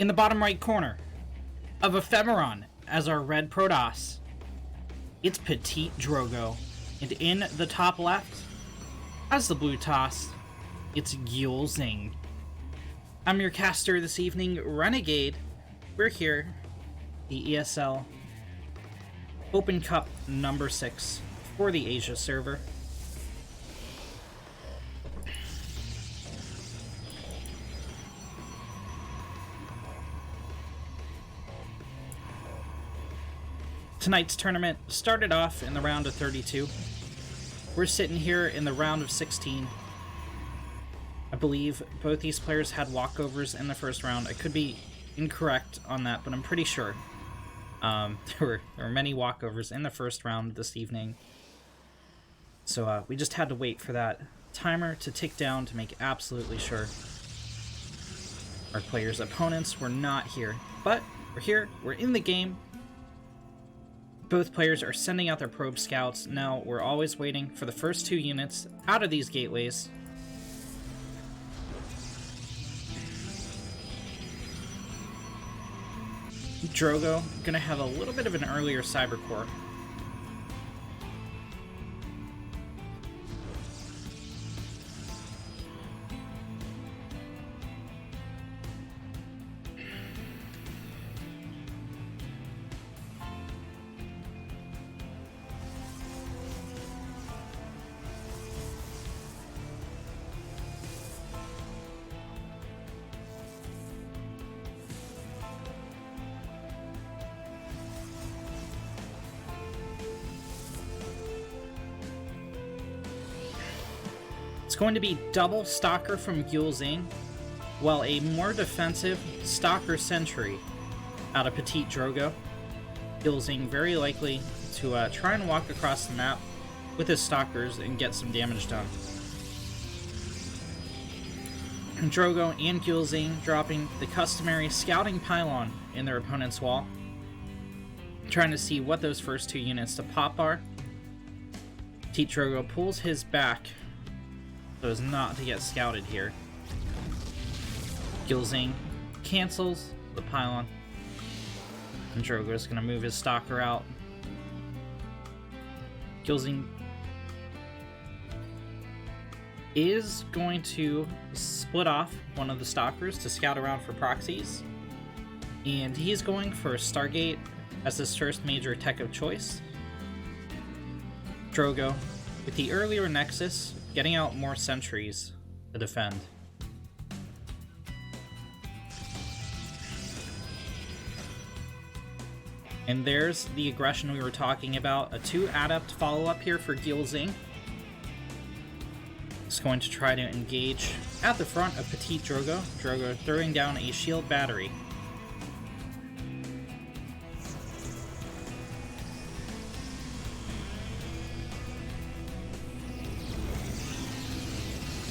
In the bottom right corner of Ephemeron as our red Protoss, it's PtitDrogo. And in the top left, as the blue Toss, it's Gyulzzing. I'm your caster this evening, Renegade. We're here, the ESL Open Cup number 6 for the Asia server. Tonight's tournament started off in the round of 32. We're sitting here in the round of 16. I believe both these players had walkovers in the first round. I could be incorrect on that, but I'm pretty sure. There were many walkovers in the first round this evening. So we just had to wait for that timer to tick down to make absolutely sure our players' opponents were not here. But we're here, we're in the game. Both players are sending out their probe scouts. Now we're always waiting for the first 2 units out of these gateways. Drogo gonna have a little bit of an earlier cyber core. It's going to be double Stalker from Gyulzzing, while a more defensive Stalker Sentry out of PtitDrogo. Gyulzzing very likely to try and walk across the map with his Stalkers and get some damage done. And Drogo and Gyulzzing dropping the customary scouting pylon in their opponent's wall, trying to see what those first 2 units to pop are. PtitDrogo pulls his back so as not to get scouted here. Gyulzzing cancels the pylon, and Drogo's gonna move his Stalker out. Gyulzzing is going to split off one of the Stalkers to scout around for proxies, and he's going for Stargate as his first major tech of choice. Drogo, with the earlier Nexus, getting out more sentries to defend. And there's the aggression we were talking about. A 2 adept follow-up here for Gyulzzing. He's going to try to engage at the front of PtitDrogo. Drogo throwing down a shield battery.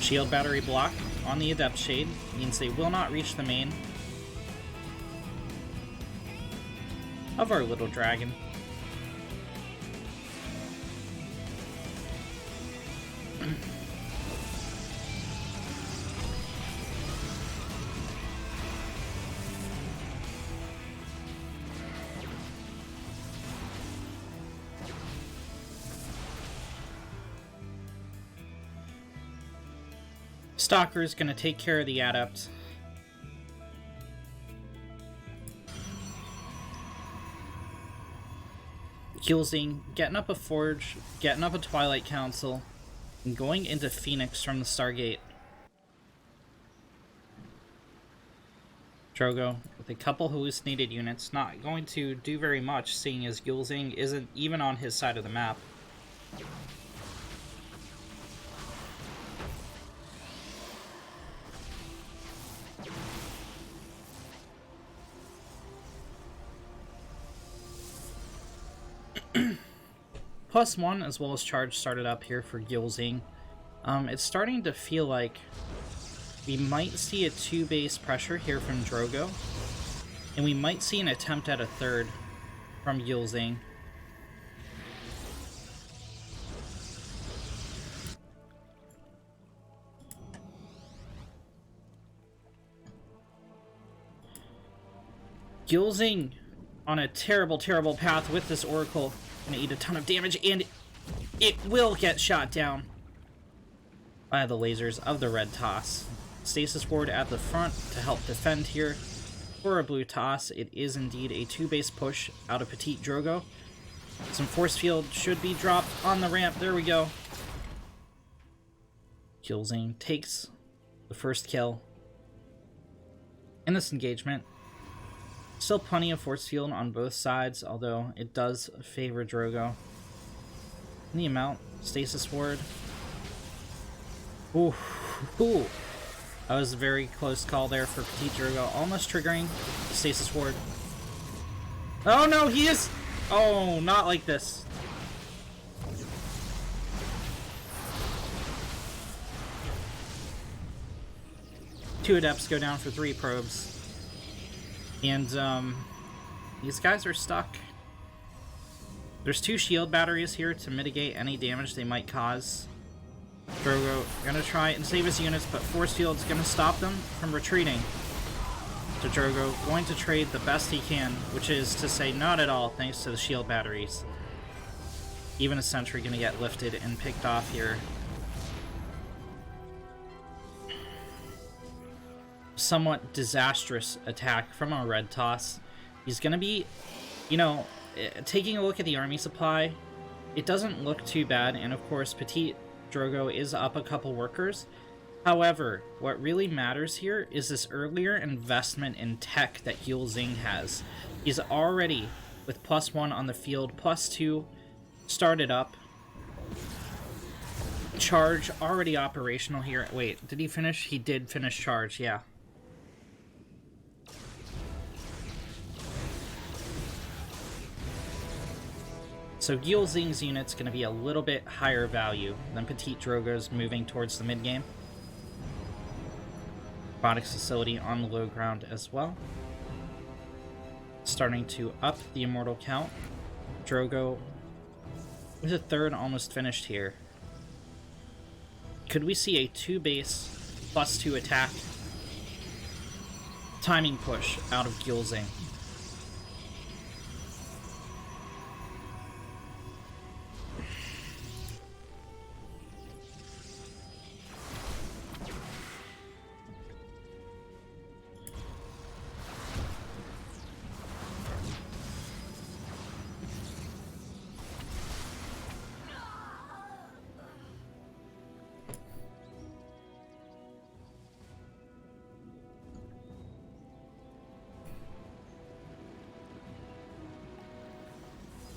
Shield battery block on the Adept Shade means they will not reach the main of our little dragon. Stalker is going to take care of the Adept. Gyulzzing getting up a Forge, getting up a Twilight Council, and going into Phoenix from the Stargate. Drogo with a couple hallucinated units, not going to do very much, seeing as Gyulzzing isn't even on his side of the map. +1 as well as charge started up here for Gyulzzing. It's starting to feel like we might see a 2 base pressure here from Drogo, and we might see an attempt at a 3rd from Gyulzzing. Gyulzzing on a terrible, terrible path with this Oracle. Gonna eat a ton of damage, and it will get shot down by the lasers of the red toss. Stasis Ward at the front to help defend here. For a blue toss, it is indeed a 2-base push out of PtitDrogo. Some force field should be dropped on the ramp. There we go. Gyulzzing takes the first kill in this engagement. Still plenty of force field on both sides, although it does favor Drogo. In the amount, Stasis Ward. Ooh, ooh. That was a very close call there for PtitDrogo, almost triggering the Stasis Ward. Oh no, he is... Oh, not like this. Two Adepts go down for 3 probes. And, these guys are stuck. There's 2 shield batteries here to mitigate any damage they might cause. Drogo gonna try and save his units, but Force Field's gonna stop them from retreating. So Drogo going to trade the best he can, which is to say not at all, thanks to the shield batteries. Even a sentry gonna get lifted and picked off here. Somewhat disastrous attack from a red toss. He's gonna be, you know, taking a look at the army supply, it doesn't look too bad, and of course PtitDrogo is up a couple workers. However, what really matters here is this earlier investment in tech that Gyulzzing has. He's already, with +1 on the field, +2 started up. Charge already operational here. Wait, did he finish? He did finish charge, yeah. So Gyulzzing's unit's going to be a little bit higher value than PtitDrogo's moving towards the mid-game. Robotics facility on the low ground as well. Starting to up the immortal count. Drogo with a 3rd almost finished here. Could we see a 2-base +2 attack timing push out of Gyulzzing?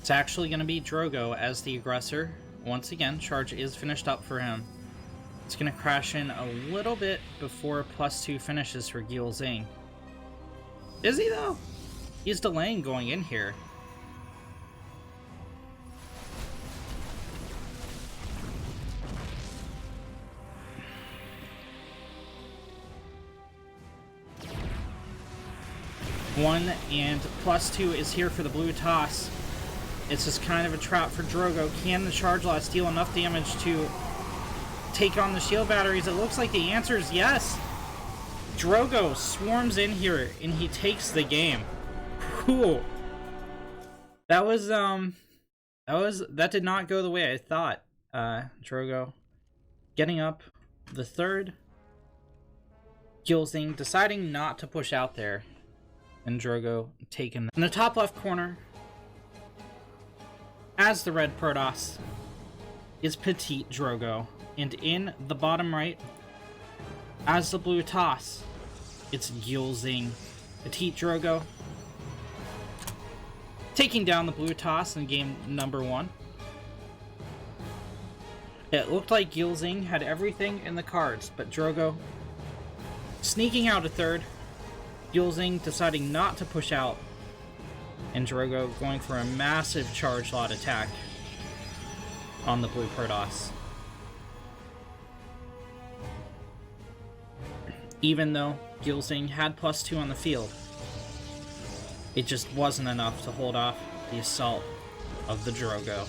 It's actually going to be Drogo as the aggressor. Once again, charge is finished up for him. It's going to crash in a little bit before +2 finishes for Gyulzzing. Is he, though? He's delaying going in here. One and +2 is here for the blue toss. It's just kind of a trap for Drogo. Can the charge loss deal enough damage to take on the shield batteries? It looks like the answer is yes. Drogo swarms in here and he takes the game. Cool. That did not go the way I thought. Drogo getting up the 3rd. Gyulzzing deciding not to push out there. And Drogo taken. In the top left corner, as the red Protoss, is PtitDrogo. And in the bottom right, as the blue toss, it's Gyulzzing. PtitDrogo taking down the blue toss in game number 1. It looked like Gyulzzing had everything in the cards, but Drogo sneaking out a 3rd. Gyulzzing deciding not to push out, and Drogo going for a massive charge lot attack on the blue Protoss. Even though Gyulzzing had +2 on the field, it just wasn't enough to hold off the assault of the Drogo.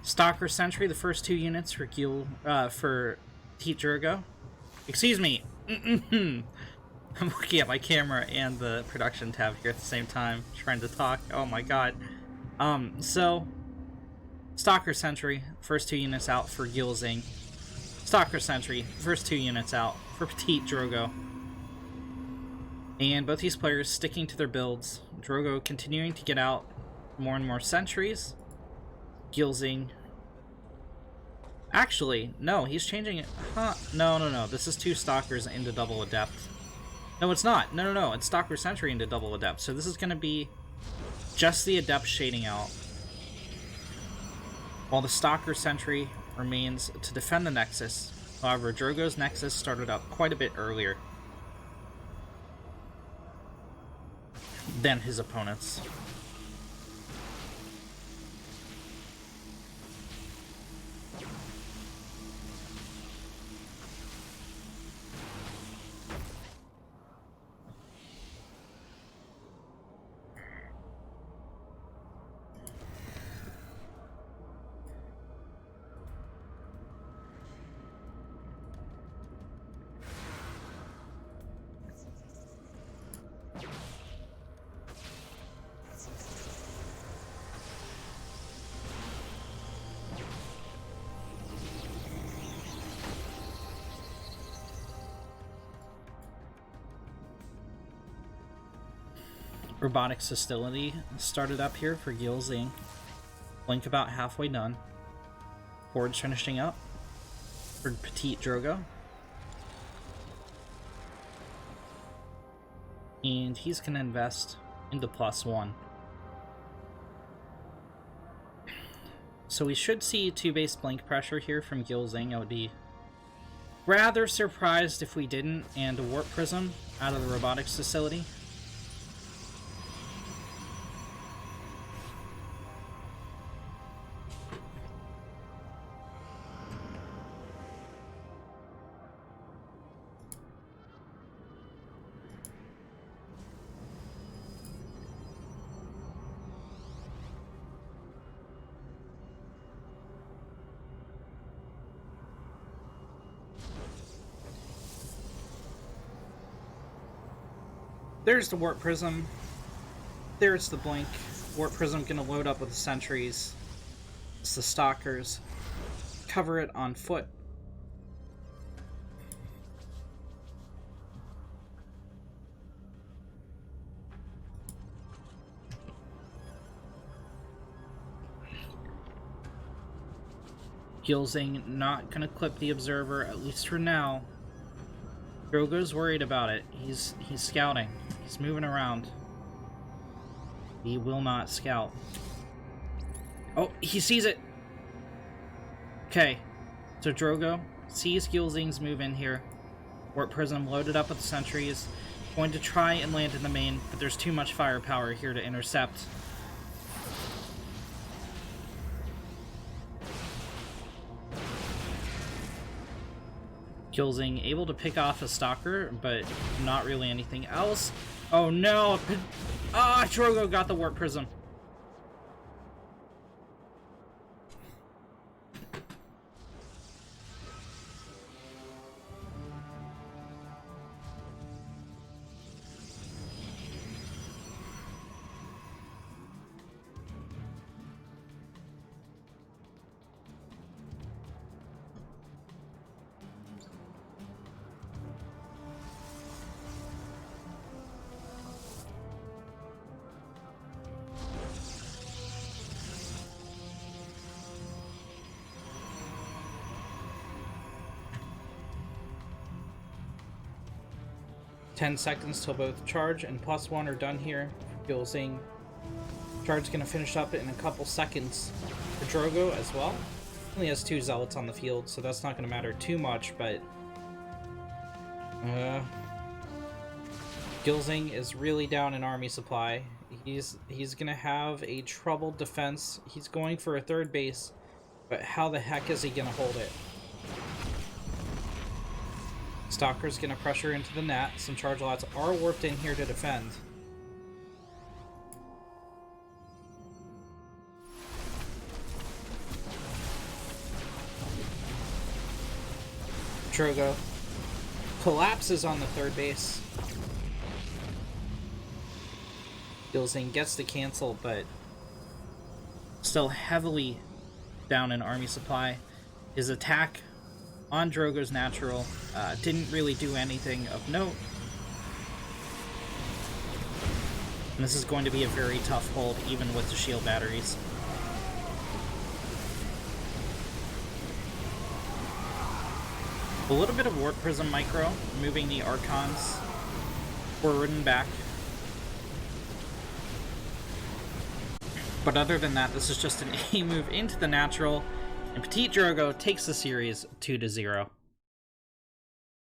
Stalker Sentry, the first 2 units for PtitDrogo. Excuse me. I'm looking at my camera and the production tab here at the same time, trying to talk. Oh my god. So Stalker Sentry, first 2 units out for Gyulzzing. Stalker Sentry, first 2 units out for PtitDrogo. And both these players sticking to their builds. Drogo continuing to get out more and more sentries. Gyulzzing. Actually, no, he's changing it. Huh? No. This is 2 Stalkers into double Adept. No, it's not. No. It's Stalker Sentry into double Adept. So this is going to be just the Adept shading out, while the Stalker Sentry remains to defend the Nexus. However, Drogo's Nexus started up quite a bit earlier than his opponents. Robotics Hostility started up here for Gyulzzing. Blink about halfway done. Hordes finishing up for PtitDrogo. And he's going to invest into +1. So we should see 2 base blink pressure here from Gyulzzing. I would be rather surprised if we didn't, and a Warp Prism out of the Robotics Facility. There's the Warp Prism. There's the Blink. Warp Prism gonna load up with the sentries. It's the Stalkers. Cover it on foot. Gyulzzing not gonna clip the Observer, at least for now. Drogo's worried about it. He's scouting. He's moving around. He will not scout. Oh, he sees it! Okay. So Drogo sees Gyulzzing's move in here. Warp Prism loaded up with the sentries. Going to try and land in the main, but there's too much firepower here to intercept. Gyulzzing able to pick off a Stalker, but not really anything else. Oh no! Ah, Drogo got the Warp Prism. "10 seconds till both charge and +1 are done here." Gyulzzing. Charge gonna finish up in a couple seconds for Drogo as well. Only has 2 Zealots on the field, so that's not gonna matter too much, but Gyulzzing is really down in army supply. He's gonna have a troubled defense. He's going for a 3rd base, but how the heck is he gonna hold it? Stalker's gonna pressure into the net. Some charge lots are warped in here to defend. PtitDrogo collapses on the third base. Gyulzzing gets the cancel, but still heavily down in army supply. His attack on Drogo's natural didn't really do anything of note. And this is going to be a very tough hold, even with the shield batteries. A little bit of Warp Prism Micro, moving the Archons forward and back. But other than that, this is just an A move into the natural, and PtitDrogo takes the series 2-0.